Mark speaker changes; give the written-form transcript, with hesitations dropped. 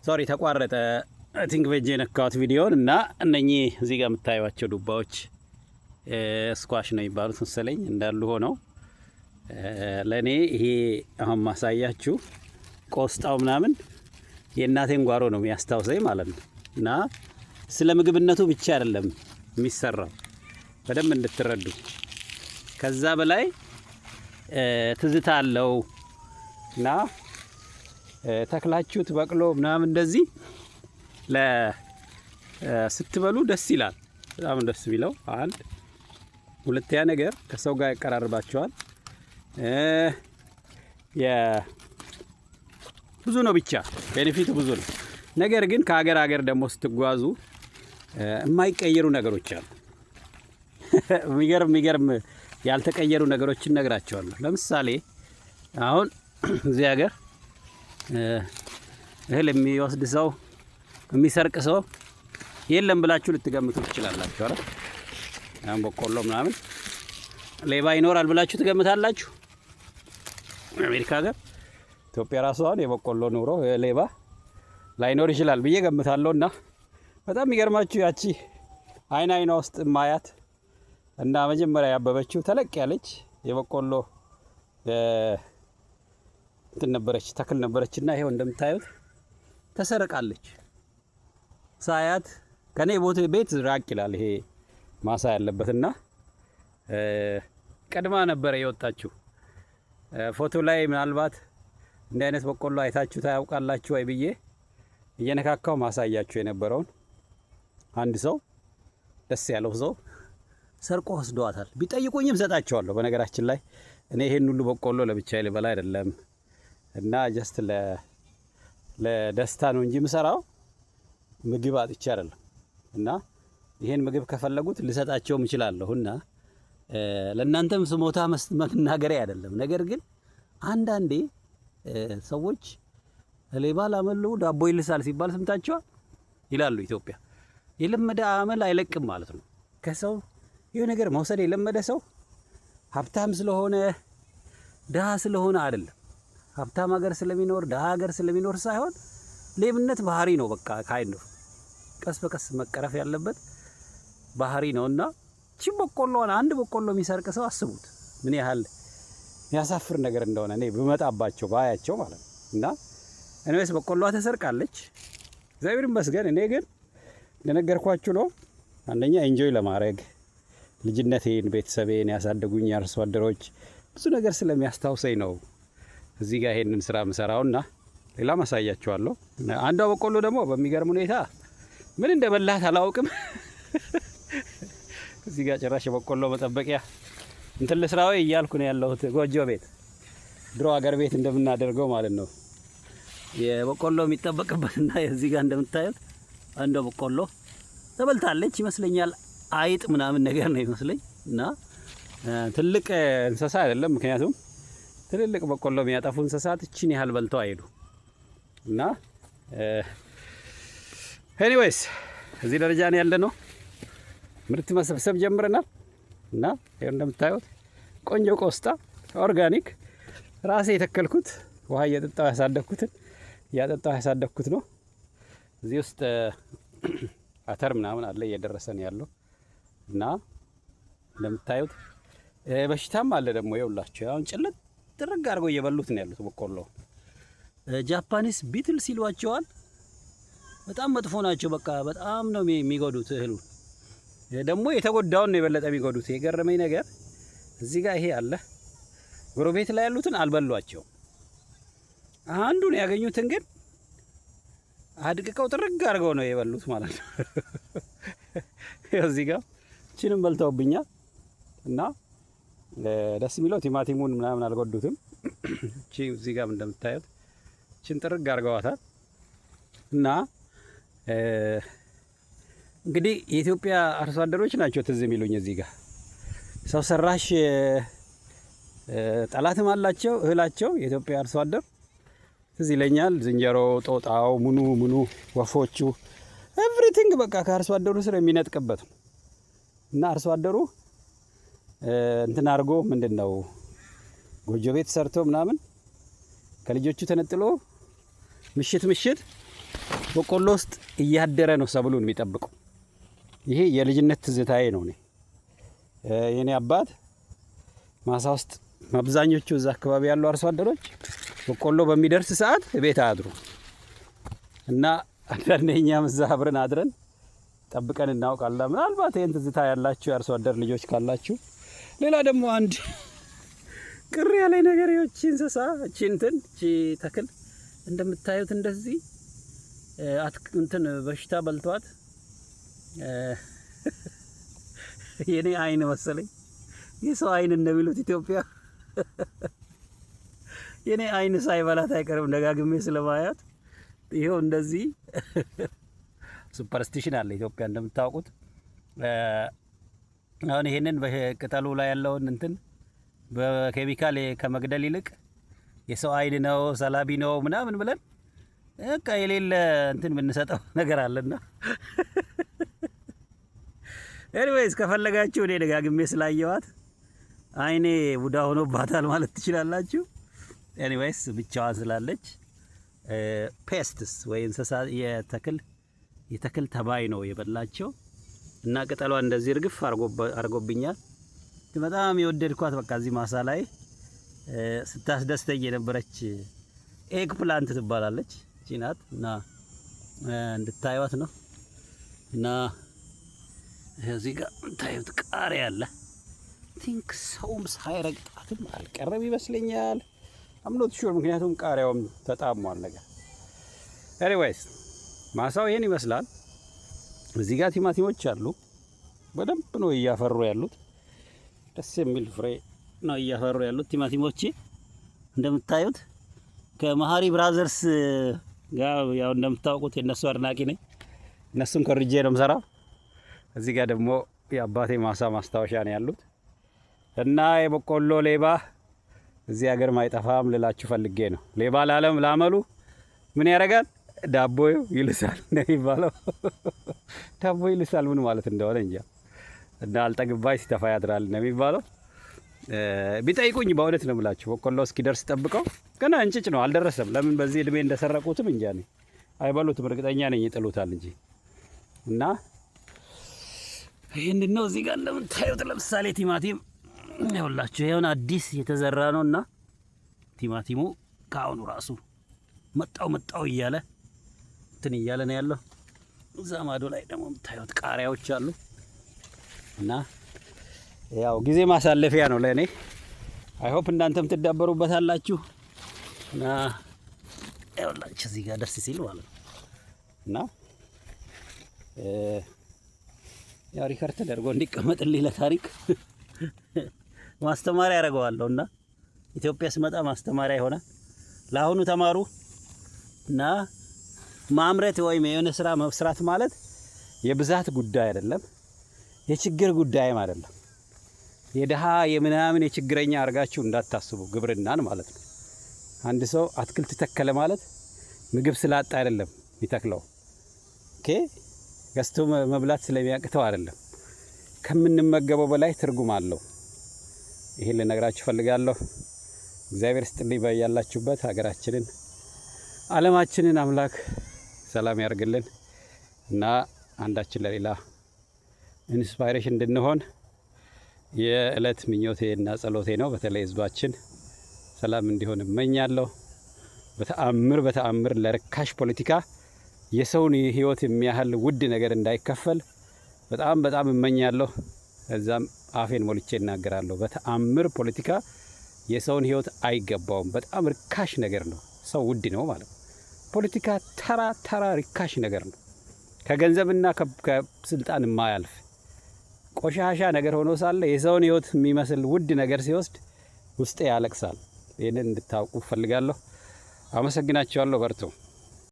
Speaker 1: ሶሪ ተቋረጠ። አይ ቲንክ በእጄ የነካሁት ቪዲዮን እና እነኚህ እዚህ ጋር የምታዩዋቸው ዱባዎች ስኳሽ ነው የሚባሉት መሰለኝ እንዳሉ ሆነው ለእኔ ይሄ አሁን ማሳያችሁ ቆስጣው ምናምን የእናቴን ጓሮ ነው የሚያስታውሰኝ ማለት ነው። እና ስለ ምግብነቱ ብቻ አይደለም የሚሰራው በደንብ እንድትረዱ። ከዛ በላይ ትዝታ አለው እና ተክላችሁት በቅሎ ምናምን እንደዚህ ስትበሉ ደስ ይላል። በጣም ደስ የሚለው አንድ ሁለተኛ ነገር ከሰው ጋር ያቀራርባቸዋል። ብዙ ነው ብቻ ቤኔፊቱ ብዙ ነው። ነገር ግን ከሀገር ሀገር ደግሞ ስትጓዙ የማይቀየሩ ነገሮች አሉ። የሚገርም ያልተቀየሩ ነገሮችን ነግራቸዋለሁ። ለምሳሌ አሁን እዚህ ሀገር እህል የሚወስድ ሰው የሚሰርቅ ሰው የለም ብላችሁ ልትገምቱ ትችላላችሁ አይደል? አሁን በቆሎ ምናምን ሌባ ይኖራል ብላችሁ ትገምታላችሁ? አሜሪካ ሀገር ኢትዮጵያ ራሱ አሁን የበቆሎ ኑሮ ሌባ ላይኖር ይችላል ብዬ ገምታለሁ። እና በጣም የሚገርማችሁ ያቺ አይኗ ውስጥ ማያት እና መጀመሪያ ያበበችው ተለቅ ያለች የበቆሎ እንትን ነበረች ተክል ነበረችና ይሄው እንደምታዩት ተሰርቃለች። ሳያት ከኔ ቤት ራቅ ይላል ይሄ ማሳ ያለበትና ቀድማ ነበረ የወጣችው። ፎቶ ላይ ምናልባት እንዲህ አይነት በቆሎ አይታችሁ ታያውቃላችሁ ወይ ብዬ እየነካካው ማሳያችሁ የነበረውን አንድ ሰው ደስ ያለው ሰው ሰርቆ ወስዷታል። ቢጠይቁኝም ሰጣቸዋለሁ። በነገራችን ላይ እኔ ይሄን ሁሉ በቆሎ ለብቻዬ ልበላ አይደለም እና ጀስት ለደስታ ነው እንጂ የምሰራው ምግብ አጥቼ አይደለም። እና ይሄን ምግብ ከፈለጉት ልሰጣቸውም እችላለሁ። እና ለእናንተም ስሞታ መናገሬ አይደለም። ነገር ግን አንዳንዴ ሰዎች ሌባ ላመሉ ዳቦ ይልሳል ሲባል ሰምታችኋል ይላሉ። ኢትዮጵያ የለመደ አመል አይለቅም ማለት ነው። ከሰው ይሄ ነገር መውሰድ የለመደ ሰው ሀብታም ስለሆነ ድሃ ስለሆነ አይደለም። ሀብታም ሀገር ስለሚኖር ድሃ ሀገር ስለሚኖር ሳይሆን ሌብነት ባህሪ ነው። በቃ ካይንዶ ቀስ በቀስ መቀረፍ ያለበት ባህሪ ነውና እቺ በቆሎን አንድ በቆሎ የሚሰርቅ ሰው አስቡት ምን ያህል የሚያሳፍር ነገር እንደሆነ እኔ ብመጣባቸው ባያቸው ማለት ነው። እና እኔስ በቆሎዋ ተሰርቃለች፣ እግዚአብሔር ይመስገን። እኔ ግን እንደነገርኳችሁ ነው። አንደኛ ኢንጆይ ለማድረግ ልጅነቴን ቤተሰቤን ያሳደጉኝ አርሶ አደሮች ብዙ ነገር ስለሚያስታውሰኝ ነው እዚህ ጋር ይሄንን ስራ ምሰራውና ሌላ ማሳያችኋለሁ። አንዷ በቆሎ ደግሞ በሚገርም ሁኔታ ምን እንደበላት አላውቅም። እዚህ ጋር ጭራሽ በቆሎ መጠበቂያ እንትን ልስራው እያልኩ ነው ያለሁት። ጎጆ ቤት ድሮ ሀገር ቤት እንደምናደርገው ማለት ነው። የበቆሎ የሚጠበቅበትና እዚህ ጋር እንደምታዩት አንዷ በቆሎ ተበልታለች ይመስለኛል። አይጥ ምናምን ነገር ነው ይመስለኝ። እና ትልቅ እንስሳ አይደለም፣ ምክንያቱም ትልልቅ በቆሎ የሚያጠፉ እንስሳት እቺን ያህል በልተው አይሄዱ። እና ኤኒዌይስ እዚህ ደረጃ ነው ያለነው። ምርት መሰብሰብ ጀምረናል። እና ይሄው እንደምታዩት ቆንጆ ቆስጣ ኦርጋኒክ ራሴ የተከልኩት ውሃ እያጠጣሁ ያሳደግኩት ነው። እዚህ ውስጥ አተር ምናምን አለ እየደረሰ ነው ያለው። እና እንደምታዩት በሽታም አለ ደግሞ ይኸውላችሁ። አሁን ጭልጥ ጥርግ አድርገው እየበሉት ነው ያሉት በቆሎ። ጃፓኒስ ቢትል ሲሏቸዋል። በጣም መጥፎ ናቸው። በቃ በጣም ነው የሚጎዱት እህሉ። ደግሞ የተጎዳውን ነው የበለጠ የሚጎዱት። የገረመኝ ነገር እዚህ ጋር ይሄ አለ። ጎረቤት ላይ ያሉትን አልበሏቸው። አንዱን ያገኙትን ግን አድቅቀው ጥርግ አድርገው ነው የበሉት ማለት ነው። እዚህ ጋር እቺንም በልተውብኛል። እና ደስ የሚለው ቲማቲሙን ምናምን አልጎዱትም። እቺ እዚህ ጋር እንደምታዩት እቺን ጥርግ አድርገዋታል። እና እንግዲህ የኢትዮጵያ አርሶ አደሮች ናቸው ትዝ የሚሉኝ። እዚህ ጋር ሰው ሰራሽ ጠላትም አላቸው እህላቸው። የኢትዮጵያ አርሶ አደር ትዝ ይለኛል። ዝንጀሮ፣ ጦጣው፣ ምኑ ወፎቹ ኤቭሪቲንግ በቃ ከአርሶ አደሩ ስር የሚነጥቅበት ነው። እና አርሶ አደሩ እንትን አድርጎ ምንድነው ጎጆ ቤት ሰርቶ ምናምን ከልጆቹ ተነጥሎ ምሽት በቆሎ ውስጥ እያደረ ነው ሰብሉን የሚጠብቀው። ይሄ የልጅነት ትዝታዬ ነው። የኔ አባት ማሳ ውስጥ አብዛኞቹ እዛ አካባቢ ያሉ አርሶ አደሮች በቆሎ በሚደርስ ሰዓት ቤት አድሩ እና አንዳንዴ እኛም እዛ አብረን አድረን ጠብቀን እናውቃለን። ምናልባት ይሄን ትዝታ ያላችሁ የአርሶ አደር ልጆች ካላችሁ። ሌላ ደግሞ አንድ ቅር ያለኝ ነገር ይቺ እንስሳ እቺ ተክል እንደምታዩት እንደዚህ እንትን በሽታ በልቷት የኔ አይን መሰለኝ የሰው አይን እንደሚሉት ኢትዮጵያ የኔ አይን ሳይበላት አይቀርም ደጋግሜ ስለማያት ይሄው እንደዚህ ሱፐርስቲሽን አለ ኢትዮጵያ እንደምታውቁት። አሁን ይሄንን በቅጠሉ ላይ ያለውን እንትን በኬሚካል ከመግደል ይልቅ የሰው አይን ነው ሰላቢ ነው ምናምን ብለን በቃ የሌለ እንትን ብንሰጠው ነገር አለና ኤኒዌይስ ከፈለጋችሁ እኔ ደጋግሜ ስላየዋት አይኔ ቡዳ ሆኖባታል ማለት ትችላላችሁ። ኤኒዌይስ ብቻዋን ስላለች ፔስትስ ወይ እንስሳ የተክል ተባይ ነው የበላቸው እና ቅጠሏ እንደዚህ እርግፍ አርጎብኛል። በጣም የወደድኳት በቃ እዚህ ማሳ ላይ ስታስደስተኝ የነበረች ኤግ ፕላንት ትባላለች። ቺናት እና እንድታዩት ነው እና እዚህ ጋር ታዩት ቃሪያ አለ። ቲንክ ሰውም ሳይረግጣትም አልቀረም ይመስለኛል። አምኖት ሹር ምክንያቱም ቃሪያውም ተጣሟል ነገር። ኤኒዌይስ ማሳው ይሄን ይመስላል። እዚህ ጋር ቲማቲሞች አሉ። በደንብ ነው እያፈሩ ያሉት። ደስ የሚል ፍሬ ነው እያፈሩ ያሉት ቲማቲሞቼ። እንደምታዩት ከመሃሪ ብራዘርስ ጋር ያው እንደምታውቁት የነሱ አድናቂ ነኝ። እነሱን ኮርጄ ነው የምሰራው። እዚህ ጋር ደግሞ የአባቴ ማሳ ማስታወሻ ነው ያሉት እና የበቆሎ ሌባ እዚህ ሀገር ማይጠፋም ልላችሁ ፈልጌ ነው። ሌባ ላመሉ ምን ያደርጋል? ዳቦ ይልሳል ነው የሚባለው። ዳቦ ይልሳል ምን ማለት እንደሆነ እንጃ። እና አልጠግባይ ሲተፋ ያድራል ነው የሚባለው። ቢጠይቁኝ በእውነት ነው የምላችሁ በቆሎ እስኪደርስ ጠብቀው ገና እንጭጭ ነው አልደረሰም። ለምን በዚህ እድሜ እንደሰረቁትም እንጃ ነኝ። አይበሉትም፣ እርግጠኛ ነኝ ይጥሉታል እንጂ። እና ይሄንን ነው እዚህ ጋር እንደምታዩት ለምሳሌ ቲማቲም ይኸውላችሁ ይሄን አዲስ የተዘራ ነውና ቲማቲሙ ካሁኑ ራሱ መጣው እያለ እንትን እያለ ነው ያለው። እዛ ማዶ ላይ ደግሞ የምታዩት ቃሪያዎች አሉ እና ያው ጊዜ ማሳለፊያ ነው ለኔ። አይ ሆፕ እናንተም ትዳበሩበታላችሁ እና ይኸውላችሁ እዚህ ጋር ደስ ሲል ማለት ነው እና ያው ሪከርድ ተደርጎ እንዲቀመጥልኝ ለታሪክ ማስተማሪያ ያደርገዋለሁና ኢትዮጵያ ስመጣ ማስተማሪያ ይሆናል። ለአሁኑ ተማሩ እና ማምረት ወይም የሆነ ስራ መስራት ማለት የብዛት ጉዳይ አይደለም፣ የችግር ጉዳይም አይደለም። የደሃ የምናምን የችግረኛ አርጋችሁ እንዳታስቡ ግብርናን ማለት ነው። አንድ ሰው አትክልት ተከለ ማለት ምግብ ስላጣ አይደለም የሚተክለው። ኦኬ ገዝቶ መብላት ስለሚያቅተው አይደለም። ከምንመገበው በላይ ትርጉም አለው። ይሄን ልነግራችሁ ፈልጋለሁ። እግዚአብሔር ስጥልኝ በያላችሁበት ሀገራችንን ዓለማችንን አምላክ ሰላም ያርግልን እና አንዳችን ለሌላ ኢንስፓይሬሽን እንድንሆን የእለት ምኞቴ እና ጸሎቴ ነው። በተለይ ህዝባችን ሰላም እንዲሆን እመኛለሁ። በተአምር ለርካሽ ፖለቲካ የሰውን ህይወት የሚያህል ውድ ነገር እንዳይከፈል በጣም እመኛለሁ። እዛም አፌን ሞልቼ እናገራለሁ። በተአምር ፖለቲካ የሰውን ህይወት አይገባውም። በጣም ርካሽ ነገር ነው። ሰው ውድ ነው ማለት ነው። ፖለቲካ ተራ ርካሽ ነገር ነው። ከገንዘብና ከስልጣን የማያልፍ ቆሻሻ ነገር ሆኖ ሳለ የሰውን ህይወት የሚመስል ውድ ነገር ሲወስድ ውስጤ ያለቅሳል። ይሄንን እንድታውቁ ፈልጋለሁ። አመሰግናችኋለሁ። በርቱ።